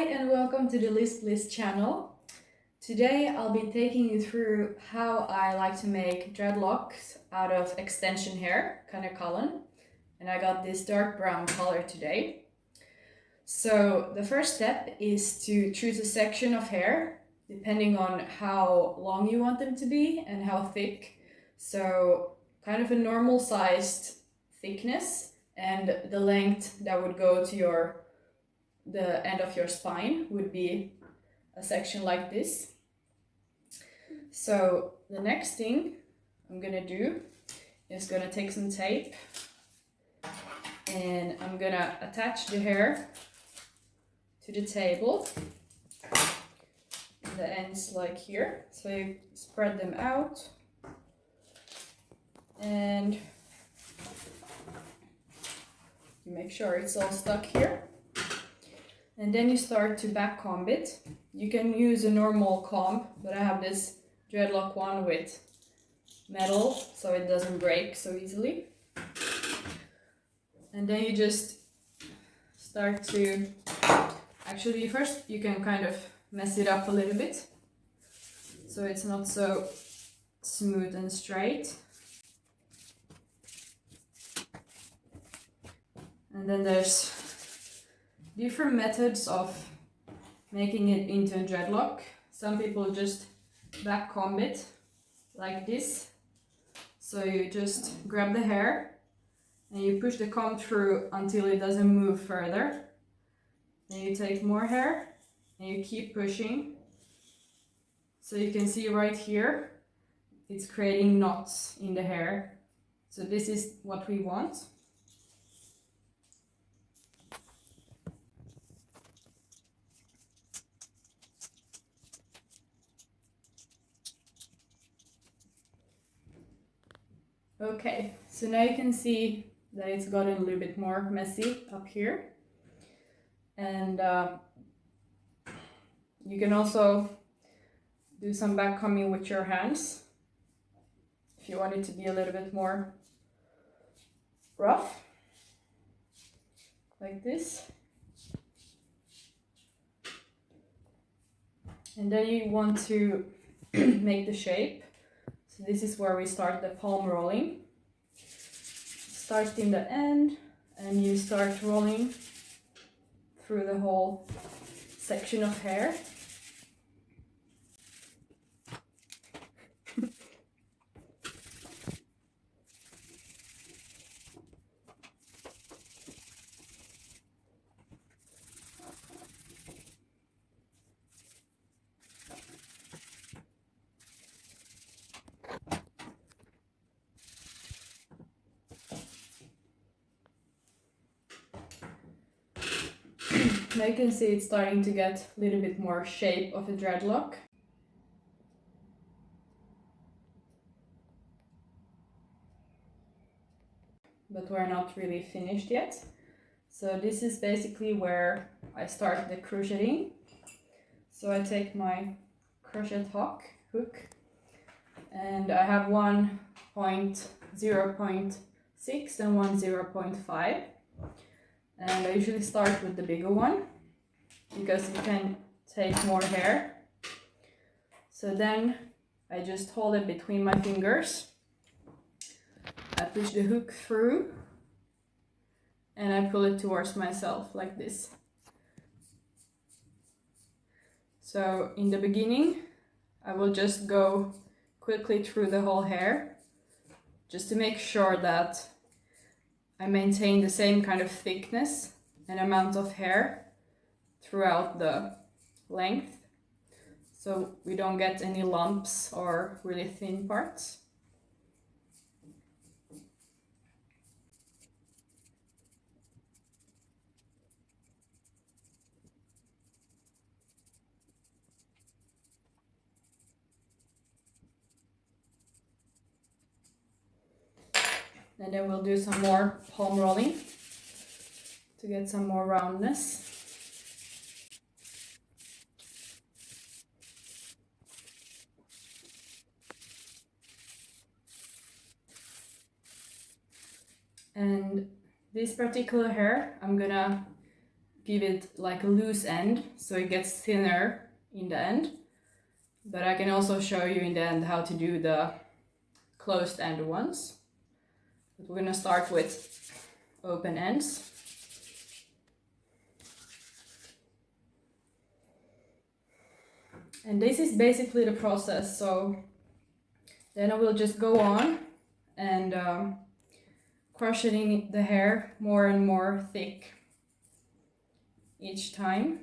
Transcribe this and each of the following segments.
and welcome to the Liz Bliss channel. Today I'll be taking you through how I like to make dreadlocks out of extension hair, kind of Cullen. And I got this dark brown color today. So the first step is to choose a section of hair, depending on how long you want them to be and how thick. So kind of a normal sized thickness, and the length that would go to the end of your spine would be a section like this. So the next thing I'm gonna do is gonna take some tape and I'm gonna attach the hair to the table, the ends like here. So you spread them out and you make sure it's all stuck here. And then you start to back comb it. You can use a normal comb, but I have this Dreadlock one with metal so it doesn't break so easily. And then you just start to, actually first you can kind of mess it up a little bit so it's not so smooth and straight. And then there's different methods of making it into a dreadlock. Some people just back comb it like this. So you just grab the hair and you push the comb through until it doesn't move further. Then you take more hair and you keep pushing. So you can see right here, it's creating knots in the hair. So this is what we want. Okay, so now you can see that it's gotten a little bit more messy up here. And you can also do some back combing with your hands if you want it to be a little bit more rough, like this. And then you want to make the shape. So this is where we start the palm rolling. Start in the end and you start rolling through the whole section of hair. Now you can see it's starting to get a little bit more shape of a dreadlock. But we're not really finished yet. So this is basically where I start the crocheting. So I take my crochet hook and I have one 0.6 and one 0.5. And I usually start with the bigger one because you can take more hair. So then I just hold it between my fingers. I push the hook through and I pull it towards myself like this. So in the beginning, I will just go quickly through the whole hair just to make sure that I maintain the same kind of thickness and amount of hair throughout the length, so we don't get any lumps or really thin parts. And then we'll do some more palm rolling to get some more roundness. And this particular hair, I'm gonna give it like a loose end so it gets thinner in the end. But I can also show you in the end how to do the closed end ones. But we're gonna start with open ends. And this is basically the process. So then I will just go on and crocheting the hair more and more thick each time.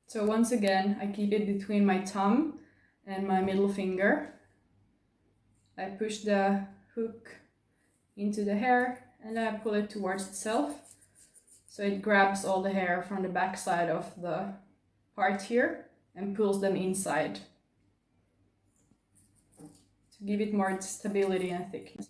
So once again, I keep it between my thumb and my middle finger. I push the hook into the hair and then I pull it towards itself. So it grabs all the hair from the back side of the part here and pulls them inside to give it more stability and thickness.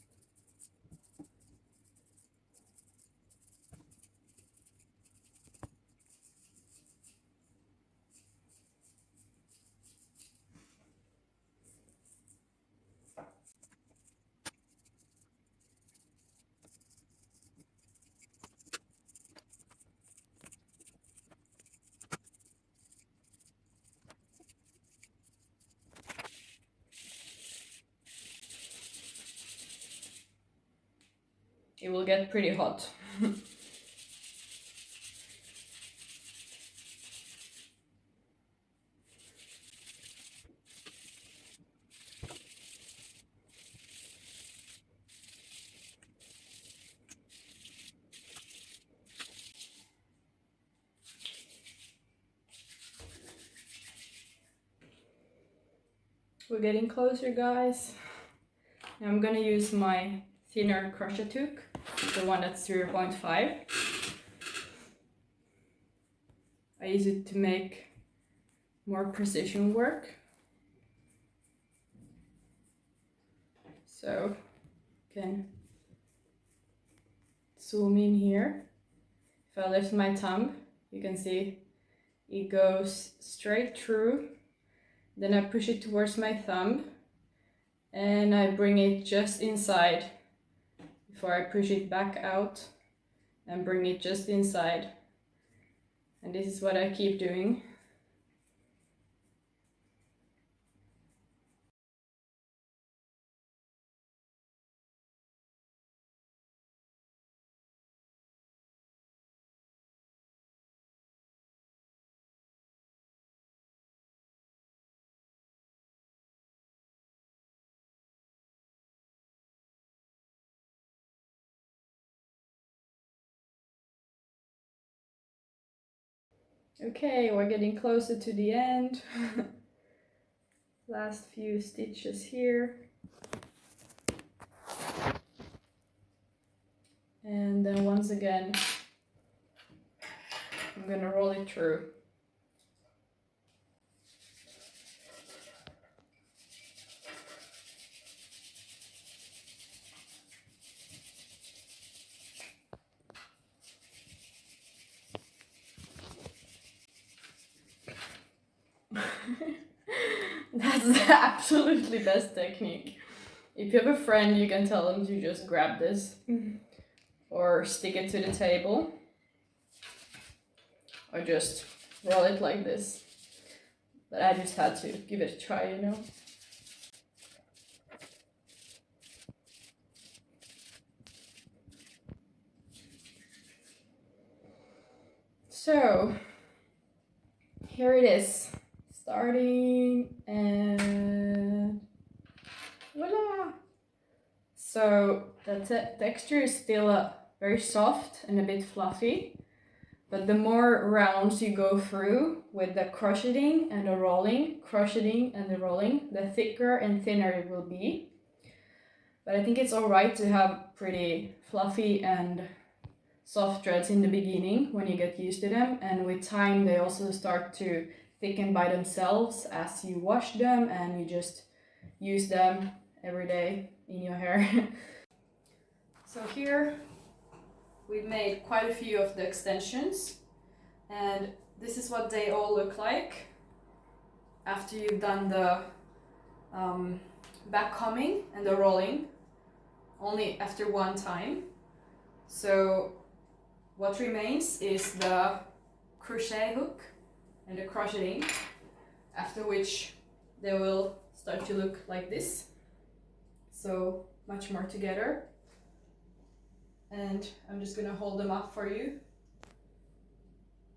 It will get pretty hot. We're getting closer, guys. Now I'm gonna use my thinner crochet hook, the one that's 0.5. I use it to make more precision work. So you can zoom in here. If I lift my thumb, you can see it goes straight through. Then I push it towards my thumb and I bring it just inside before I push it back out and bring it just inside. And this is what I keep doing. Okay, we're getting closer to the end. Last few stitches here. And then once again, I'm gonna roll it through. That's the absolutely best technique. If you have a friend, you can tell them to just grab this or stick it to the table or just roll it like this. But I just had to give it a try, you know. So here it is, starting and voila! So the texture is still very soft and a bit fluffy, but the more rounds you go through with the crocheting and the rolling, the thicker and thinner it will be. But I think it's alright to have pretty fluffy and soft threads in the beginning when you get used to them, and with time they also start to thicken by themselves as you wash them and you just use them every day in your hair. So here we've made quite a few of the extensions, and this is what they all look like after you've done the backcombing and the rolling, only after one time. So what remains is the crochet hook and the crocheting, after which they will start to look like this. So much more together. And I'm just gonna hold them up for you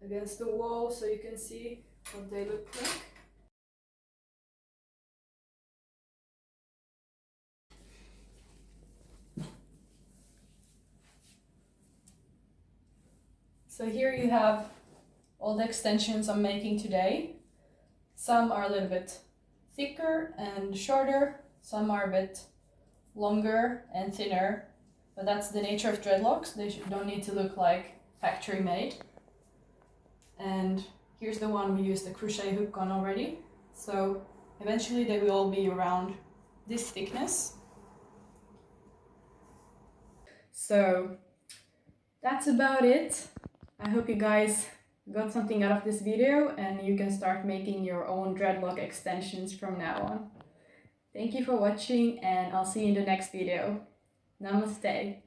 against the wall so you can see what they look like. So here you have all the extensions I'm making today. Some are a little bit thicker and shorter, some are a bit longer and thinner, but that's the nature of dreadlocks. They don't need to look like factory made. And here's the one we used the crochet hook on already. So eventually they will all be around this thickness. So that's about it. I hope you guys got something out of this video and you can start making your own dreadlock extensions from now on. Thank you for watching and I'll see you in the next video. Namaste.